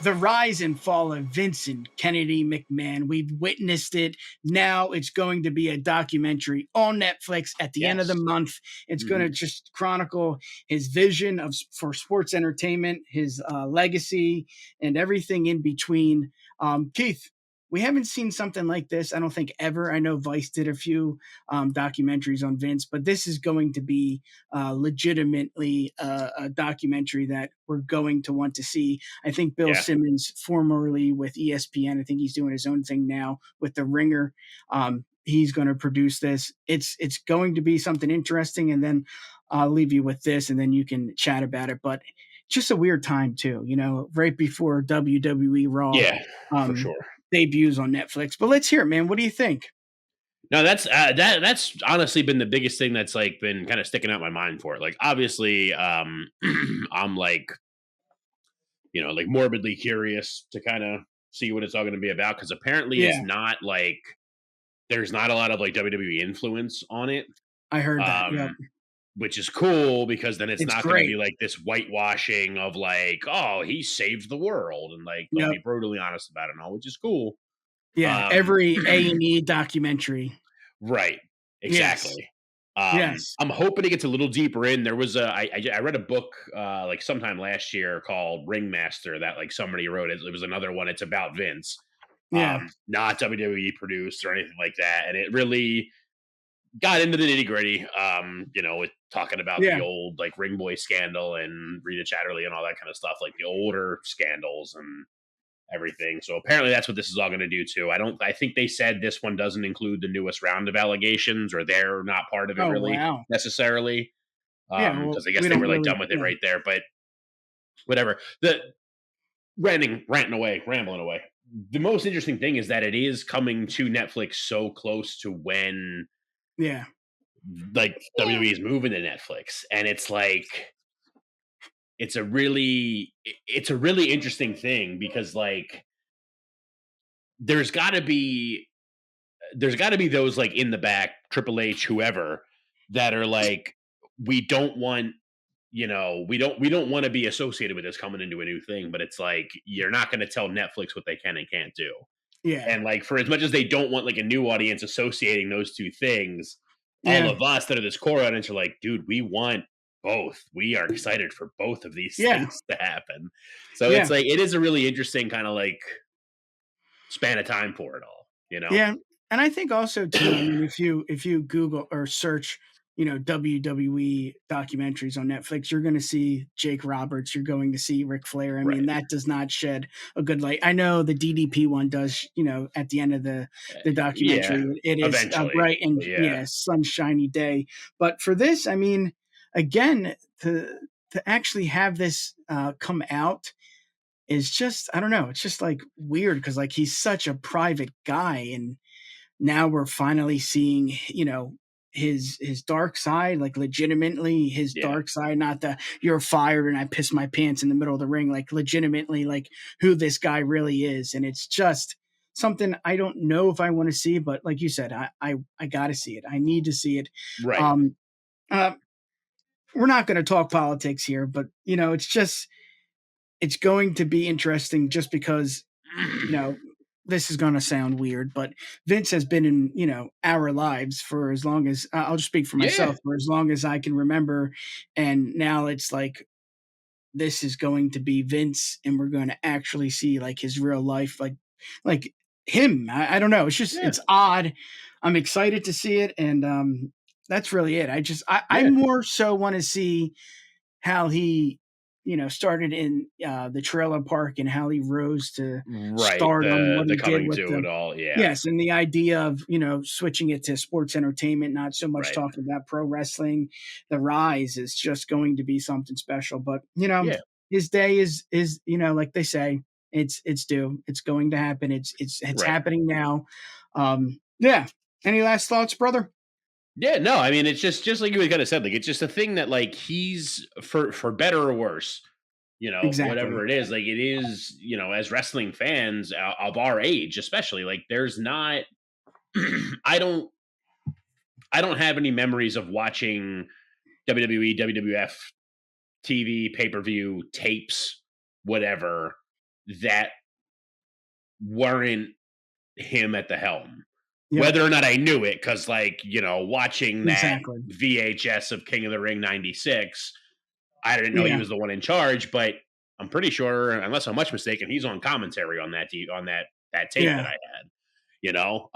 the rise and fall of Vincent Kennedy McMahon. We've witnessed it. Now it's going to be a documentary on Netflix at the end of the Yes. month. It's going to just chronicle his vision for sports entertainment, his legacy, and everything in between. Keith, we haven't seen something like this, I don't think, ever. I know Vice did a few documentaries on Vince, but this is going to be legitimately a documentary that we're going to want to see. I think Bill Simmons, formerly with ESPN, I think he's doing his own thing now with The Ringer. He's going to produce this. It's going to be something interesting, and then I'll leave you with this, and then you can chat about it. But just a weird time too, right before WWE Raw. For sure. Debuts on Netflix. But let's hear it, man. What do you think? No, that's honestly been the biggest thing that's like been kind of sticking out my mind for it. Like, obviously, I'm like, like morbidly curious to kind of see what it's all going to be about, because apparently it's not like there's not a lot of like WWE influence on it. I heard that. Which is cool, because then it's not going to be like this whitewashing of like, oh, he saved the world, and like they'll be brutally honest about it and all, which is cool. Yeah, every A&E documentary. Right. Exactly. Yes. I'm hoping it gets a little deeper in. There was I read a book like sometime last year called Ringmaster that like somebody wrote. It was another one. It's about Vince. Not WWE produced or anything like that. And it really got into the nitty gritty, with talking about the old like Ring Boy scandal and Rita Chatterley and all that kind of stuff, like the older scandals and everything. So apparently that's what this is all going to do too. I think they said this one doesn't include the newest round of allegations, or they're not part of it necessarily. Because I guess they were like done with it right there, but whatever. The rambling away. The most interesting thing is that it is coming to Netflix so close to when like WWE is moving to Netflix, and it's like it's a really interesting thing, because like there's got to be those like in the back, Triple H, whoever, that are like, we don't want we don't want to be associated with this coming into a new thing, but it's like, you're not going to tell Netflix what they can and can't do. And like, for as much as they don't want like a new audience associating those two things, all of us that are this core audience are like, dude, we want both. We are excited for both of these things to happen. So it's like, it is a really interesting kind of like span of time for it all, Yeah. And I think also too, I mean, if you Google or search, WWE documentaries on Netflix, you're going to see Jake Roberts, you're going to see Ric Flair. I mean, that does not shed a good light. I know the DDP one does, at the end of the documentary, it is a bright and sunshiny day. But for this, I mean, again, to actually have this come out is just, I don't know, it's just like weird, because like he's such a private guy, and now we're finally seeing, his dark side, like legitimately his dark side, not the you're fired and I pissed my pants in the middle of the ring, like legitimately like who this guy really is. And it's just something I don't know if I want to see, but like you said, I gotta see it. I need to see it. Right. We're not going to talk politics here, but it's going to be interesting, just because, this is going to sound weird, but Vince has been in, our lives for as long as I'll just speak for myself, for as long as I can remember. And now it's like, this is going to be Vince, and we're going to actually see like his real life, like him. I don't know. It's just, it's odd. I'm excited to see it. And, that's really it. I more so want to see how he, started in the trailer park, and how he rose to stardom, what he did with it all. Yes, and the idea of, switching it to sports entertainment, not so much talking about pro wrestling. The rise is just going to be something special. But his day is like they say, it's due. It's going to happen. It's happening now. Any last thoughts, brother? Yeah, no, I mean, it's just like you kind of said, like, it's just a thing that like he's for better or worse, whatever it is, like it is, as wrestling fans of our age, especially, like there's not, I don't have any memories of watching WWE, WWF TV, pay-per-view tapes, whatever, that weren't him at the helm. Yep. Whether or not I knew it, because like, watching that Exactly. VHS of King of the Ring 96, I didn't know he Yeah. was the one in charge, but I'm pretty sure, unless I'm much mistaken, he's on commentary on that tape that Yeah. I had. You know,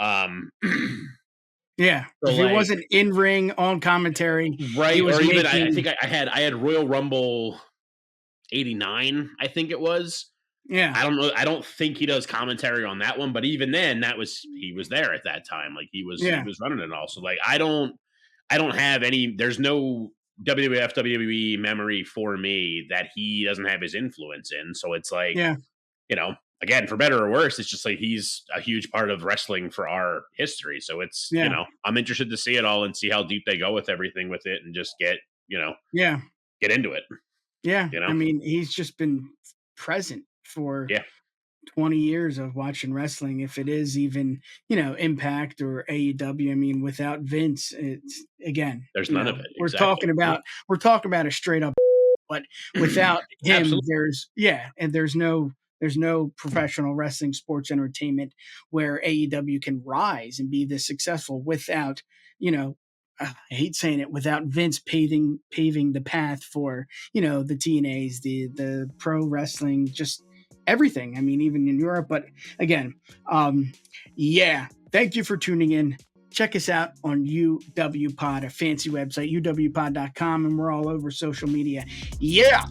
Yeah. so If he like wasn't in ring on commentary, he right, was or even I making. think I had Royal Rumble '89, I think it was. Yeah. I don't know. I don't think he does commentary on that one, but even then, he was there at that time. Like he Yeah. was running it all. So like I don't have any. There's no WWF WWE memory for me that he doesn't have his influence in. So it's like, Yeah. again, for better or worse, it's just like he's a huge part of wrestling for our history. So it's, Yeah. I'm interested to see it all and see how deep they go with everything with it and just Yeah. get into it. Yeah. You I know, mean, he's just been present for yeah. 20 years of watching wrestling. If it is even, Impact or AEW, I mean, without Vince, it's again, There's none of it. we're Exactly. talking about a straight up, but without him, Absolutely. and there's no professional wrestling sports entertainment where AEW can rise and be this successful without, I hate saying it, without Vince paving the path for, the TNAs, the pro wrestling, just everything. I mean, even in Europe. But again, yeah, thank you for tuning in. Check us out on UW Pod, a fancy website, uwpod.com, and we're all over social media. Yeah.